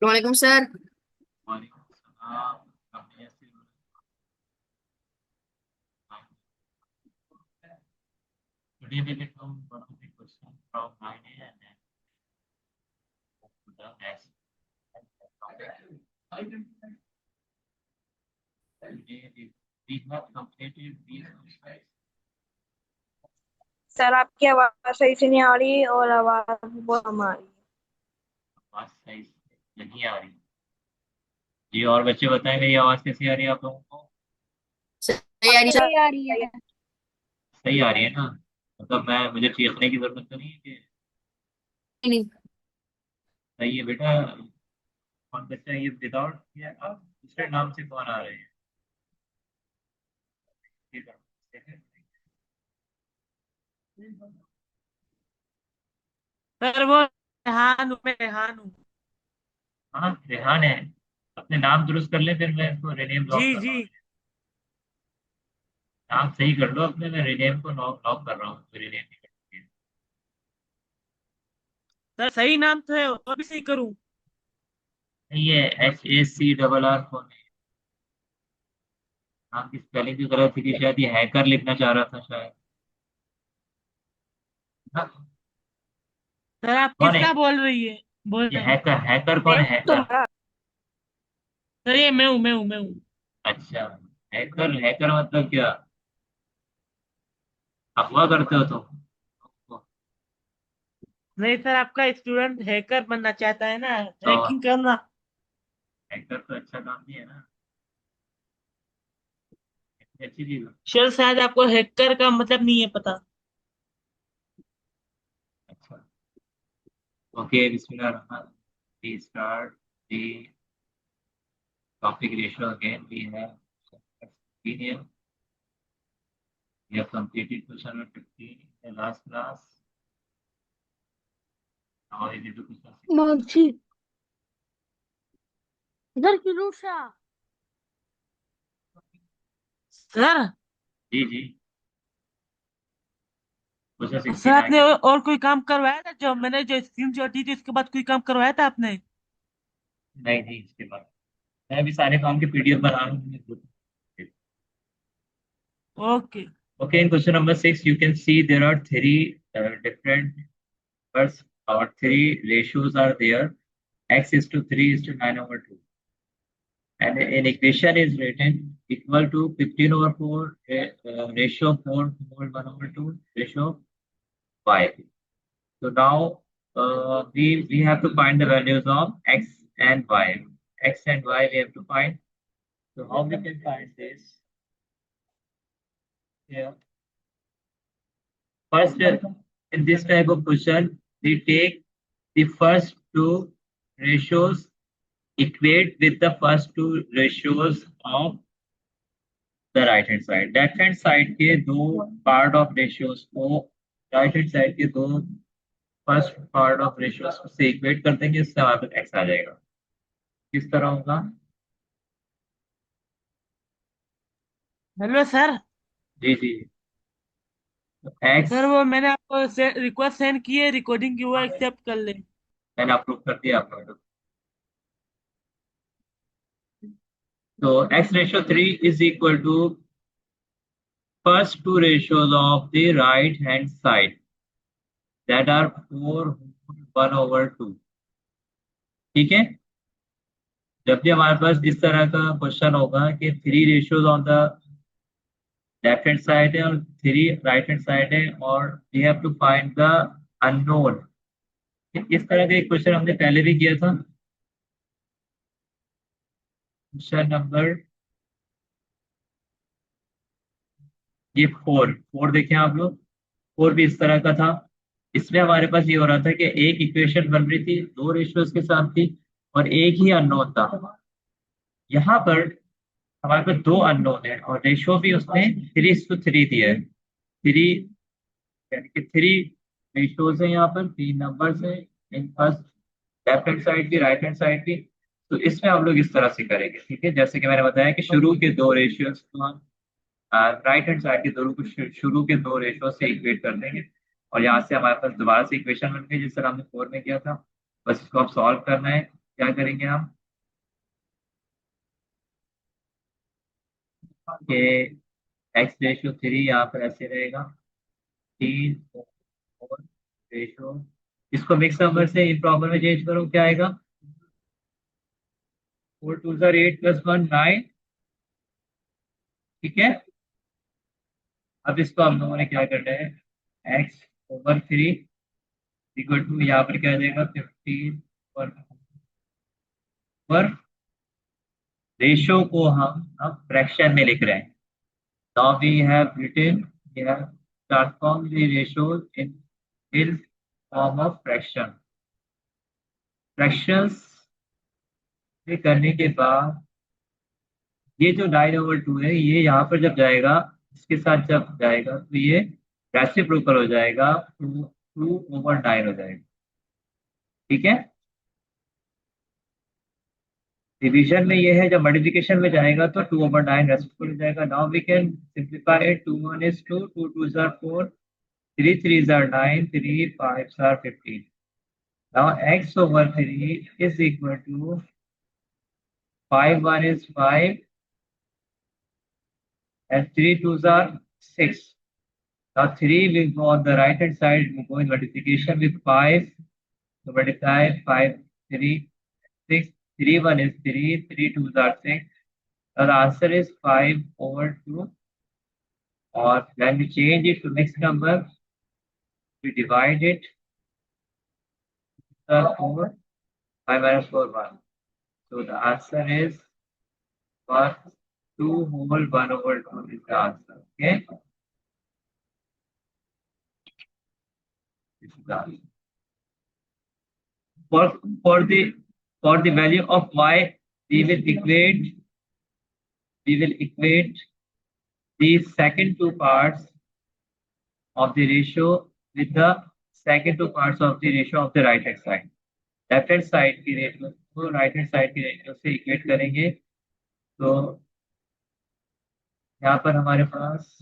वालेकुम सर। वालेकुम सलाम। अपने ऐसे today we will come one of the question from 9A and then to the next topic. Today we have completed these exercises. Sir आपकी आवाज़ सही से नहीं आ रही और आवाज़ बहुत कम आ रही है। आवाज सही से नहीं आ रही। जी और बच्चे बताएं मेरी आवाज कैसी आ रही है आप लोगों को? सही आ रही सही आ सर। रही है। सही आ रही है ना? मतलब मैं मुझे चीखने की जरूरत तो नहीं है कि नहीं। सही है बेटा। कौन बच्चा ये विदाउट ये आप दूसरे नाम से कौन आ रहे हैं? ये करो। सर वो रेहान हूँ, मैं रेहान हूँ। हाँ रेहान है। अपने नाम दुरुस्त कर ले फिर मैं इसको रिनेम जी लॉक कर रहा जी। हूँ। नाम सही कर लो अपने, मैं रिनेम को लॉक लॉक कर रहा हूँ तो रिनेम नहीं करती है। सर सही नाम तो है, तो भी सही करूँ? नहीं ये HACRR कौन है? नाम की स्पेलिंग भी गलत थी कि शायद ये हैकर लिखना चाह रहा था शायद। हाँ, सर आप कौन है? किसका बोल रही है? बोल ये रहे हैं। हैकर हैकर कौन मैं है हूँ हैकर? तुम्हारा। सर ये मैं हूँ। अच्छा। हैकर हैकर मतलब क्या? अफवाह करते हो तुम? नहीं सर, आपका स्टूडेंट हैकर बनना चाहता है ना, तो हैकिंग करना। हैकर तो अच्छा काम नहीं है ना, इतनी अच्छी चीज है। सर शायद आपको हैकर का मतलब नहीं है पता। अच्छा। ओके बिस्मिल्लाह रहमान। We start the topic ratio again we have opinion. We have completed question number 15 in the last class. Now we need to question 16. Mansi इधर की रूषा। सर, जी जी। क्वेश्चन सर 16 आपने आगे। और कोई काम करवाया था? जो मैंने जो स्क्रीन शॉट दी थी उसके बाद कोई काम करवाया था आपने? नहीं नहीं इसके बाद मैं भी सारे काम के PDF बना रहा हूँ। Okay. Okay, in question number 6, you can see there are three different numbers or three ratios are there. X is to 3 is to 9 over 2. And an equation is written equal to 15 over 4 ratio 4 whole 1 over 2 ratio 5. So now we have to find the values of x and y. X and y we have to find. So how we can find this? Yeah. First, in this type of question, we take the first two ratios equate with the first two ratios of the right hand side. Left hand side के दो part of ratios को right hand side के दो first part of ratios से equate कर देंगे, इससे हमारे पास x आ जाएगा। किस तरह होगा? Hello sir. जी जी। x सर वो मैंने आपको रिक्वेस्ट सेंड की है रिकॉर्डिंग की, वो एक्सेप्ट कर ले। मैंने अप्रूव कर दिया आपको। तो x ratio 3 is equal to first two ratios of the right hand side that are 4 1 over 2। ठीक है। जब भी हमारे पास इस तरह का क्वेश्चन होगा कि three ratios on the left hand side है और थ्री राइट हैंड साइड है और we have to find the unknown. इस तरह का एक क्वेश्चन हमने पहले भी किया था। क्वेश्चन नंबर ये फोर फोर देखें आप लोग। फोर भी इस तरह का था। इसमें हमारे पास ये हो रहा था कि एक इक्वेशन बन रही थी दो रेशियोज के साथ थी और एक ही अननोन था। यहाँ पर हमारे पास दो अननोन है और रेशियो भी उसने 3:3 दिया है। थ्री यानी कि थ्री रेशियोज है, यहाँ पर तीन नंबर्स है। In first left hand side भी राइट हैंड साइड भी। तो इसमें हम लोग इस तरह से करेंगे, ठीक है। जैसे कि मैंने बताया कि शुरू के दो रेशियोज को हम राइट हैंड साइड के दोनों को शुरू के दो रेशियो से इक्वेट कर देंगे। और यहाँ से हमारे पास दोबारा से इक्वेशन बन गई जिस तरह हमने 4 में किया था। बस इसको अब सॉल्व करना है। क्या करेंगे हम कि x/3 यहाँ पर ऐसे रहेगा 3 4 रेशो, इसको मिक्स नंबर से इम्प्रॉपर में चेंज करो, क्या आएगा 4 2 8 + 1 9। ठीक है, अब इसको हम लोगों ने क्या करना है x/3 इक्वल टू यहाँ पर क्या देगा 15 पर रेशो को हम अब फ्रैक्शन में लिख रहे हैं। Now we have written we have transform the ratios in form of fraction. Fractions में करने के बाद ये जो 9/2 है ये यहाँ पर जब जाएगा, इसके साथ जब जाएगा तो ये रेसिप्रोकल हो जाएगा, 2/9 हो जाएगा। ठीक है, डिवीजन में ये है, जब मल्टीप्लिकेशन में जाएगा तो 2/9 रेसिप्रोकल हो जाएगा। Now we can simplify it, 2 1 is 2, 2 2 are 4, 3 3 are 9, 3 5 are 15. Now x/3 is equal to 5 1 is 5 and 3 2s are 6. Now 3 will go on the right hand side, will go in multiplication with 5. So multiply 5 3 6, 3 1 is 3, 3 2s are 6. Now the answer is 5/2. Or when we change it to mixed number, we divide it, 4 5 minus 4 1. So the answer is 1 2 whole 1/2 is the answer. Okay, this is the answer. For for the for the value of y, we will equate the second two parts of the ratio with the second two parts of the ratio of the right hand side. Left hand side की ratio को right hand side की ratio से equate करेंगे। तो यहाँ पर हमारे पास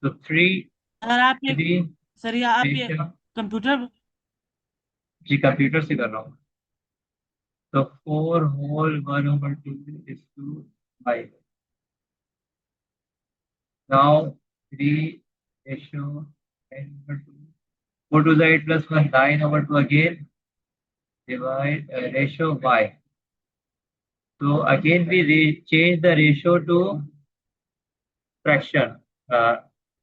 तो 3 सर आप ये 3 सर ये आप ये रेशियो, कंप्यूटर जी कंप्यूटर से कर रहा हूँ। तो 4 whole 1/2 is 2 5. Now 3 ratio 10/2. 4 to the 8 plus 1 9/2 again divide ratio y. So again we change the ratio to fraction.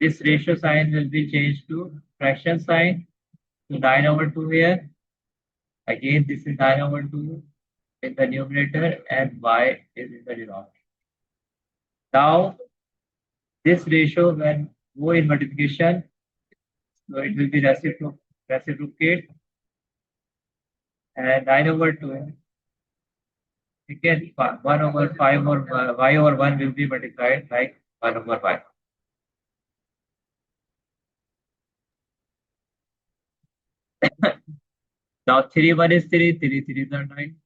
This ratio sign will be changed to fraction sign. So 9/2 here. Again this is 9/2 in the numerator and y is in the denominator. Now this ratio when go in multiplication, so it will be reciprocate, and 9/2 again 1/5 or y/1 will be multiplied like 1/5. Now 3 1 is 3, 3 3 are 9,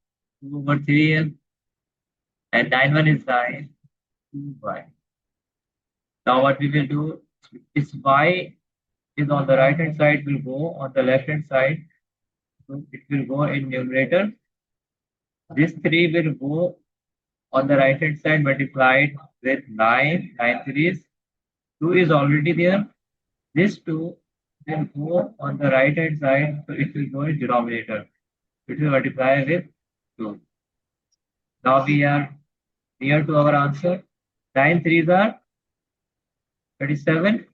2/3 and 9 1 is 9, 2y. Now what we will do is y is on the right hand side will go on the left hand side, so it will go in numerator. This 3 will go on the right hand side multiplied with 9, 9 3s, 2 is already there. This 2 will go on the right hand side, so it will go in denominator. It will multiply with 2. Now we are near to our answer. 9 3s are 37,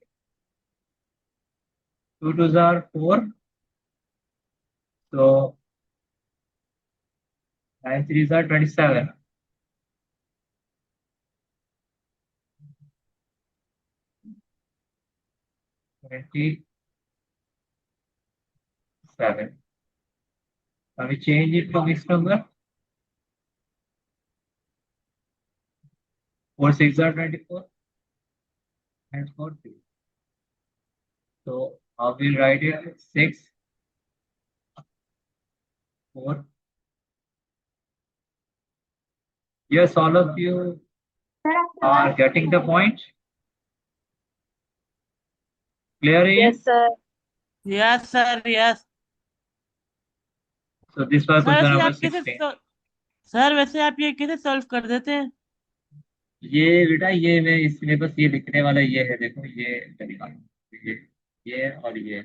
2 2s are 4. So 9 3s are 27. 27. Now we change it to mixed number. 4 6 are 24 and 4 3. So now we'll write it 6 4 Yes, all of you are getting the point. Clear है ये? Yes, sir. Yes sir yes. So this was sir question वैसे number आप कैसे 16. Sir वैसे आप ये कैसे solve कर देते हैं? ये बेटा ये मैं इसमें बस ये लिखने वाला ये है, देखो ये तरीका, ये और ये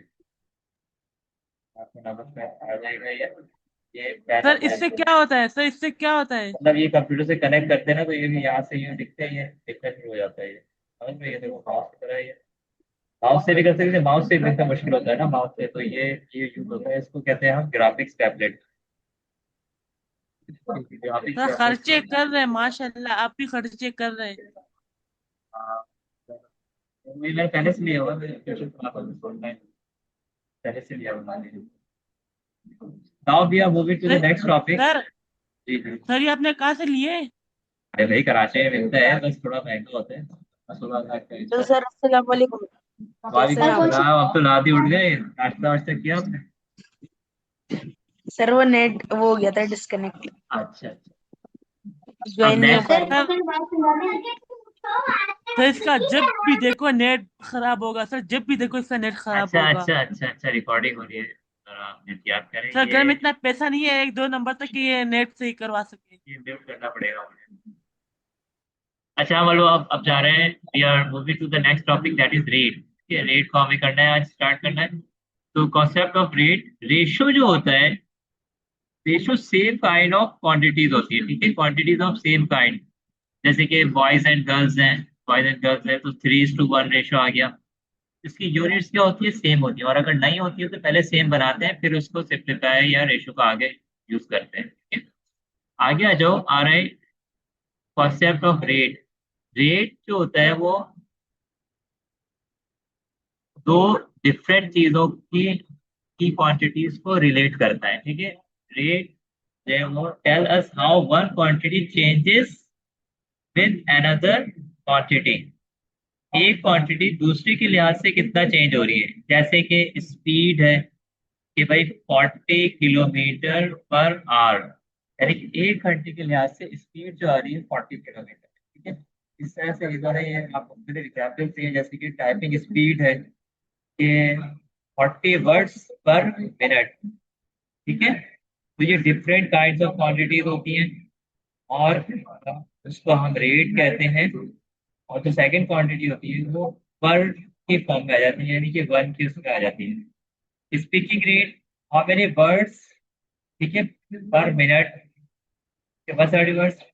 आपको नंबर पे आ जाएगा ये सर पहला इससे है। क्या होता है? सर इससे क्या होता है? मतलब ये कंप्यूटर से कनेक्ट करते हैं ना, तो ये भी यहाँ से यूँ दिखते हैं, ये दिखना शुरू हो जाता है ये, समझ में? ये देखो माउस की तरह ये, माउस से भी कर सकते हैं, माउस से भी इतना मुश्किल होता है ना माउस से, तो ये यूज होता है, इसको कहते हैं हम graphics tablet. Graphics sir tablet खर्चे को कर रहे हैं माशाल्लाह, आप भी खर्चे कर रहे हैं। हाँ, मैंने पहले से लिया हुआ, मैं ट्यूशन पढ़ाता हूँ ऑनलाइन, पहले से लिया हुआ मैंने। Now we are moving to the sir next topic. Sir ji ji. Sir ये आपने कहाँ से लिए? अरे भाई कराची में मिलता है, बस थोड़ा महंगा होता है, 16 लाख का तो इसका। सर अस्सलाम वालेकुम। कैसे वालेकुम हैं आप? सलाम, अब तो रात ही उठ गए, नाश्ता वाश्ता किया आपने? सर वो नेट वो हो गया था डिस्कनेक्ट, अच्छा अच्छा। अब ज्वाइन नहीं हो नेक्स्ट, पा रहा था। सर सर इसका जब भी देखो नेट खराब होगा सर, जब भी देखो इसका नेट खराब अच्छा होगा। अच्छा अच्छा अच्छा, रिकॉर्डिंग हो रही है, जरा आप एहतियात करें सर घर ये। में इतना पैसा नहीं है एक दो नंबर तक कि ये नेट सही करवा सके। ये म्यूट करना पड़ेगा मुझे। अच्छा बोलो, अब जा रहे हैं, we are moving to the next topic, that is rate. ये रेट को हमें करना है, आज स्टार्ट करना है। तो कॉन्सेप्ट ऑफ रेट, रेशो जो होता है, ratio same kind of quantities होती है, ठीक है, क्वांटिटीज ऑफ सेम काइंड। जैसे कि बॉयज एंड गर्ल्स हैं, बॉयज एंड गर्ल्स है तो 3:1 रेशो आ गया। इसकी यूनिट्स क्या होती है? सेम होती है, और अगर नहीं होती है तो पहले सेम बनाते हैं, फिर उसको सिंप्लीफाई या रेशो का आगे यूज करते हैं, ठीक है? आगे आ जाओ, आ रहा है कॉन्सेप्ट ऑफ रेट। रेट जो होता है वो दो डिफरेंट चीजों की क्वांटिटीज को रिलेट करता है, ठीक है? Rate tell us how one quantity changes with another quantity. एक क्वांटिटी दूसरी के लिहाज से कितना चेंज हो रही है, जैसे कि स्पीड है कि भाई 40 किलोमीटर पर आवर, यानी कि 1 घंटे के लिहाज से स्पीड जो आ रही है 40 किलोमीटर, ठीक है? इस तरह से इधर है, ये आप मुख्तलिफ एग्जाम्पल चाहिए, जैसे कि टाइपिंग स्पीड है कि 40 वर्ड्स पर मिनट, ठीक है? तो ये डिफरेंट काइंड्स ऑफ क्वांटिटीज होती हैं, और उसको हम रेट कहते हैं। और जो सेकंड क्वांटिटी होती है वो वर्ड की फॉर्म में आ जाती है, यानी कि वन की उसमें आ जाती है। Speaking rate, how many words, ठीक है, पर minute, 130 words,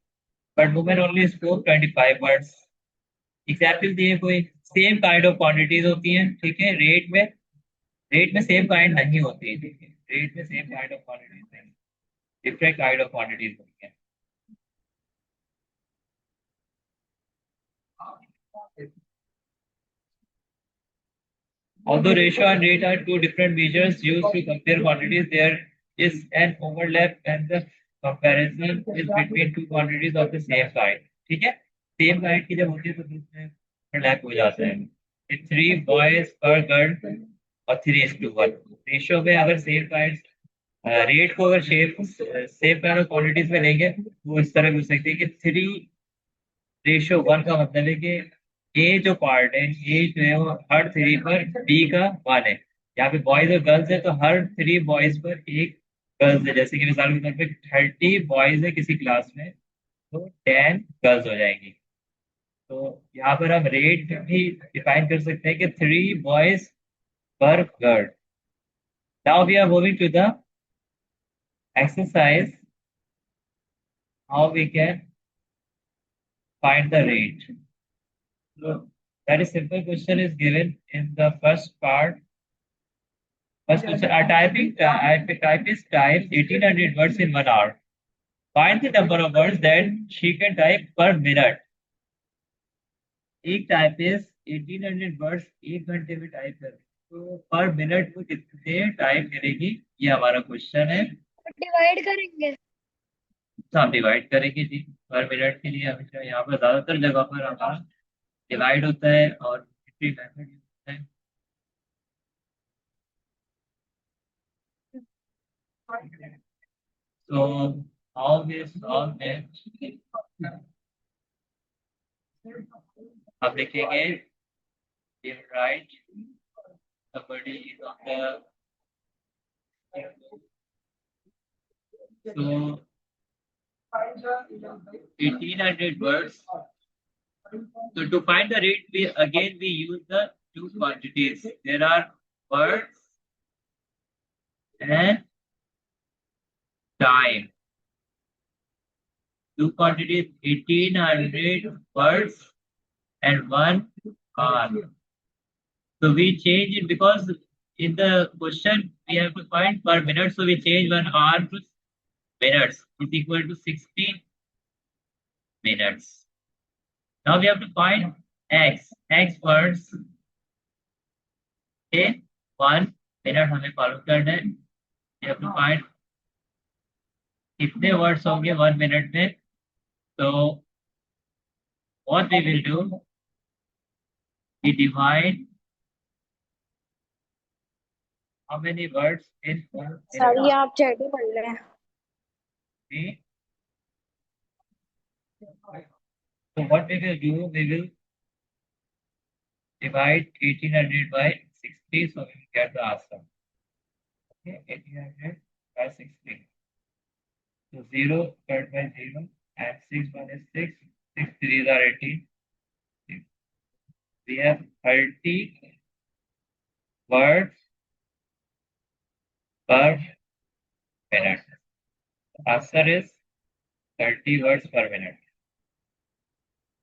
but women only spoke 25 words. Example दिए कोई, सेम काइंड ऑफ क्वांटिटीज होती हैं, ठीक है? रेट में सेम काइंड नहीं होती है, ठीक है? रेट में सेम काइंड ऑफ क्वांटिटीज नहीं, डिफरेंट काइंड ऑफ क्वांटिटीज होती हैं। Although ratio and rate are two different measures used to compare quantities, there is an overlap and the comparison is between two quantities of the same kind. ठीक है? Same kind की जब होती है तो बीच में overlap हो जाता है। 3 boys per girl और 3:1 रेशियो में, अगर सेम काइंड रेट को अगर सेम काइंड ऑफ क्वांटिटीज में लेंगे वो इस तरह हो सकती है कि 3:1 का मतलब है कि ए जो पार्ट है, ए जो है वो हर 3 पर बी का 1 है। यहाँ पे बॉयज और गर्ल्स है तो हर 3 बॉयज पर एक गर्ल्स है, जैसे कि मिसाल के तौर पे 30 बॉयज है किसी क्लास में, तो 10 गर्ल्स हो जाएंगी। तो यहाँ पर हम रेट भी डिफाइन कर सकते हैं कि 3 बॉयज पर girl. Now we are moving to the exercise, how we can find the rate. So that is simple question is given in the first part. First question, a typist types 1800 words in 1 hour. Find the number of words that she can type per minute. एक typist 1800 words 1 घंटे में type कर, तो पर minute वो कितने type करेगी, ये हमारा क्वेश्चन है। डिवाइड करेंगे। तो हम डिवाइड करेंगे जी, पर मिनट के लिए हमेशा यहाँ पर ज्यादातर जगह पर हमारा डिवाइड होता है और मेथड होता है। So how we solve it? अब लिखेंगे right somebody is on the so 1800 words. So to find the rate, we use the two quantities. There are words and time. Two quantities, 1800 words and 1 hour. So we change it because in the question we have to find per minute. So we change 1 hour to minutes is equal to 60 minutes. Now we have to find x words in 1 minute हमें मालूम करना है. We have to find कितने words होंगे 1 minute में. So what we will do, we divide how many words in 1 sir minute. ये आप chat ही पढ़ रहे हैं. So what we will do, we will divide 1800 by 60, so we will get the answer. Okay, 1800 by 60. So 0 divided by 0 and 6 1 is 6. 6 3s are 18. We have 30 words per minute. Answer is 30 words per minute.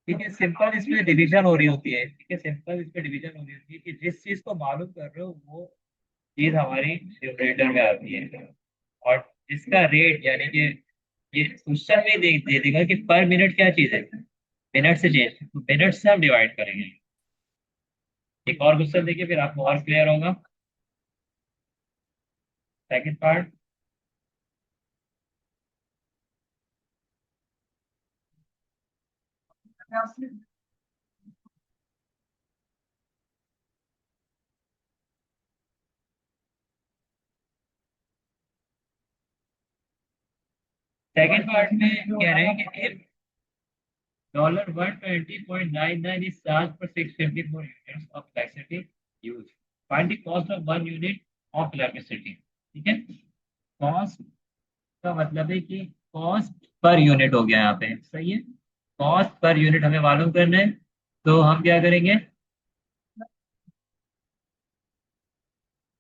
ठीक है, simple इसमें division हो रही होती है. ठीक है, simple इसमें डिवीजन हो रही होती है कि जिस चीज को मालूम कर रहे हो वो चीज हमारी न्यूमरेटर में आती है. और इसका रेट यानी कि ये क्वेश्चन में दे देगा कि पर मिनट क्या चीज है, मिनट से चेंज, मिनट से हम डिवाइड करेंगे. एक और क्वेश्चन देखिए फिर आपको और क्लियर होगा. Second part. सेकंड पार्ट में कह रहे हैं कि if $120.99 is charged for 654 units of electricity used, find the cost of 1 unit of electricity. ठीक है, कॉस्ट का मतलब है कि कॉस्ट पर यूनिट हो गया यहाँ पे. सही है, कॉस्ट पर यूनिट हमें मालूम करना है. तो हम क्या करेंगे,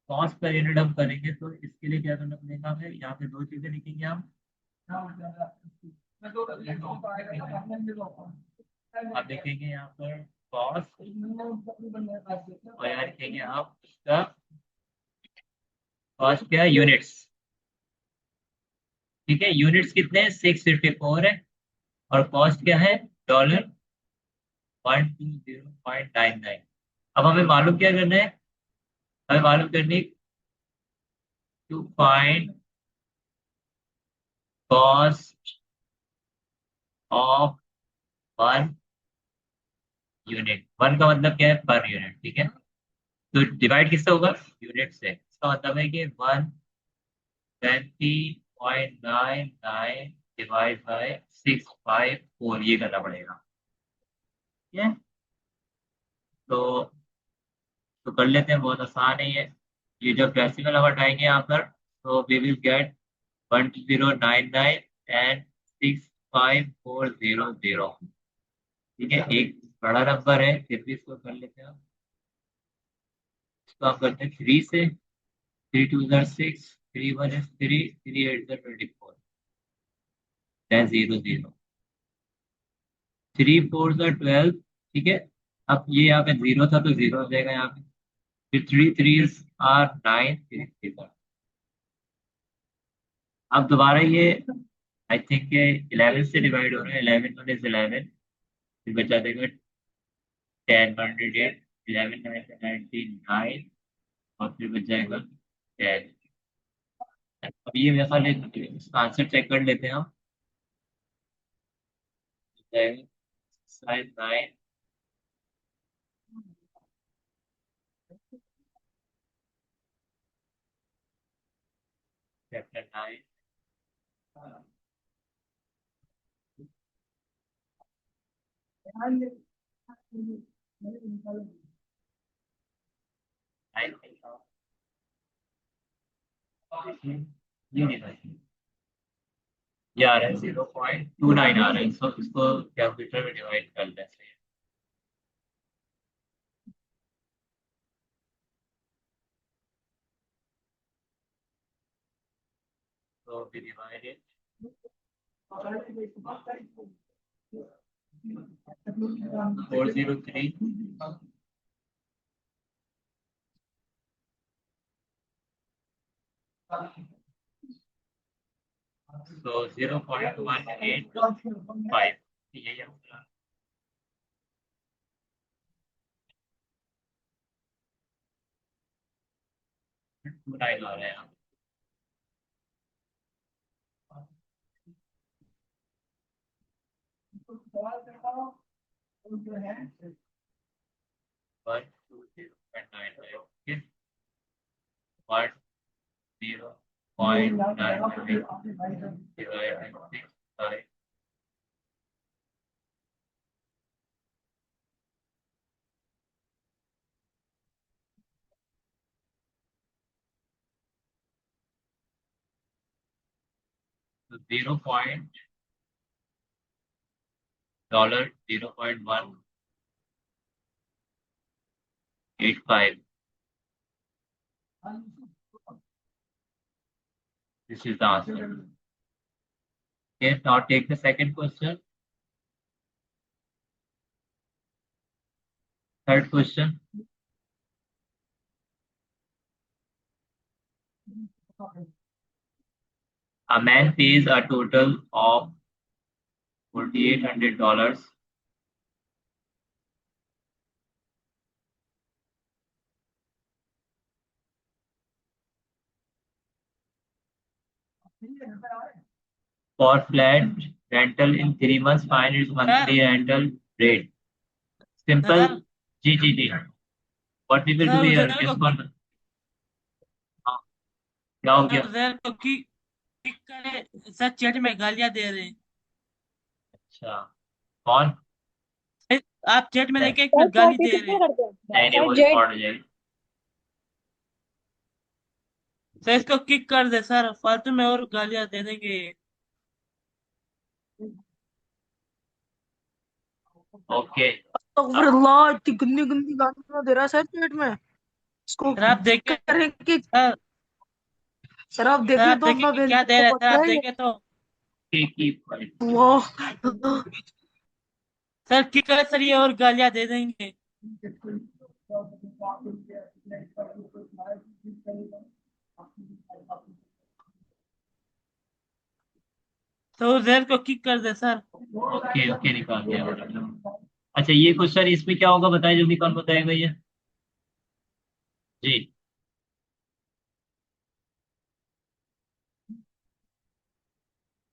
कॉस्ट पर यूनिट हम करेंगे. तो इसके लिए क्या करना पड़ेगा हमें, यहाँ पे दो चीजें लिखेंगे हम. आप देखेंगे यहाँ पर कॉस्ट और यहाँ लिखेंगे आप इसका कॉस्ट क्या है, यूनिट्स. ठीक है, यूनिट्स कितने हैं, 654 है. और कॉस्ट क्या है, $120.99. अब हमें मालूम क्या करना है, हमें मालूम करनी to find cost of 1 unit. 1 का मतलब क्या है, पर यूनिट. ठीक है, तो डिवाइड किससे होगा, यूनिट से. इसका मतलब है कि 120.99 डिवाइड बाय 654 ये करना पड़ेगा. ठीक है, तो कर लेते हैं, बहुत आसान है ये. ये जब डेसिमल हम हटाएंगे यहाँ पर तो वी विल गेट 1099 एंड 65400. ठीक है, एक बड़ा नंबर है फिर भी इसको कर लेते हैं हम. इसको हम करते हैं 3 से. 3 2 are 6, 3 1 is 3, 3 8 is 24, 10 0 0, 3 4 are 12. ठीक है, अब ये यहाँ पे 0 था तो 0 हो जाएगा यहाँ पे. फिर 3 3s are 9, 3 3 are. अब दोबारा ये आई थिंक 11 से डिवाइड हो रहा है. 11 1 is 11, फिर बचा देगा 10 108, 11 9 99 और फिर बच जाएगा 10. अब ये मेरे ख्याल इसका आंसर चेक कर लेते हैं हम. साइज 9 चैप्टर 9 I think ये नहीं था, ये आ रहा है 0.29 आ रहा है, सो इसको कैलकुलेटर में डिवाइड कर लेते हैं। So we divide it 403 so 0.185 यही आंसर 29 आ रहा है। One two 0.99 okay 1 0.99 divided 6 so $0.185 this is the answer. Okay, now take the second question. Third question. A man pays a total of $4,800 for flat rental in 3 months. Find its monthly rental rate. Simple. Sir ji what we will do sir here उधर को इसको हाँ, क्या हो sir गया? उधर को kick करे सर, चैट में गालियां दे रहे हैं। अच्छा कौन? आप चैट में नहीं देखे, एक सर में गाली चैट दे रहे कितने हैं। करते हैं नहीं सर? वो जेट रिकॉर्ड हो जाएगी। सर इसको किक कर दे सर, फालतू में और गालियां दे देंगे। ओके अल्लाह इतनी गंदी गंदी गालियां दे रहा है सर चैट में। इसको सर आप देखे करें कि सर सर आप सर देखें आप तो देखे अपना कि क्या वैल्यू दे तो रहे हैं, सर आप पकड़ा ही है। देखे तो। वाह सर किक करे सर, ये और गालियां दे देंगे। तो उधर को किक कर दे सर। ओके ओके निकाल दिया। अच्छा ये क्वेश्चन इसमें क्या होगा बताइए जल्दी, कौन बताएगा ये? जी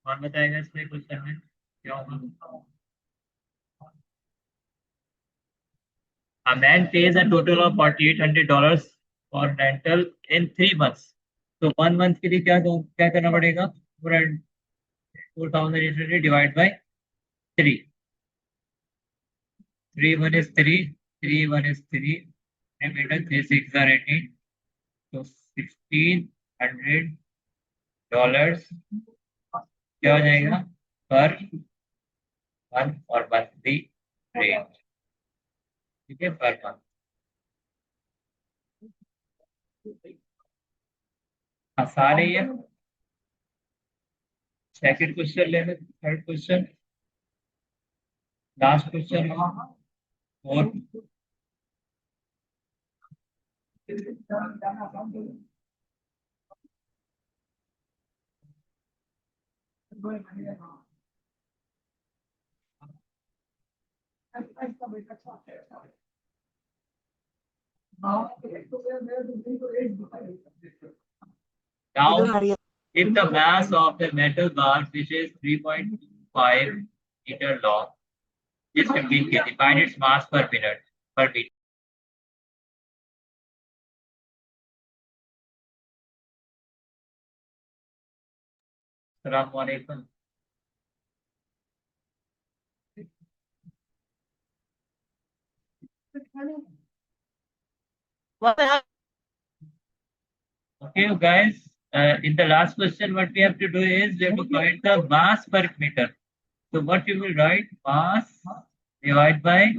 कौन बताएगा इसमें क्वेश्चन में क्या होगा? A man pays a total of $4,800 for rental in 3 months. तो 1 मंथ के लिए क्या करना पड़ेगा? 4,800 divide by 3। 3 1 is 3, 3 1 is 3, remainder 3 6 are 18, तो $1,600 क्या हो जाएगा पर मंथ और मंथली रेट, ठीक है पर मंथ। आसान है ये। सेकंड क्वेश्चन ले लें, थर्ड क्वेश्चन लास्ट क्वेश्चन और now if the mass of the metal bar which is 3.5 meter long is 15 kg, find its mass per minute per meter. Assalamu alaikum. What the hell? Okay, guys. In the last question, what we have to do is we have to find the mass per meter. So what you will write, mass divided by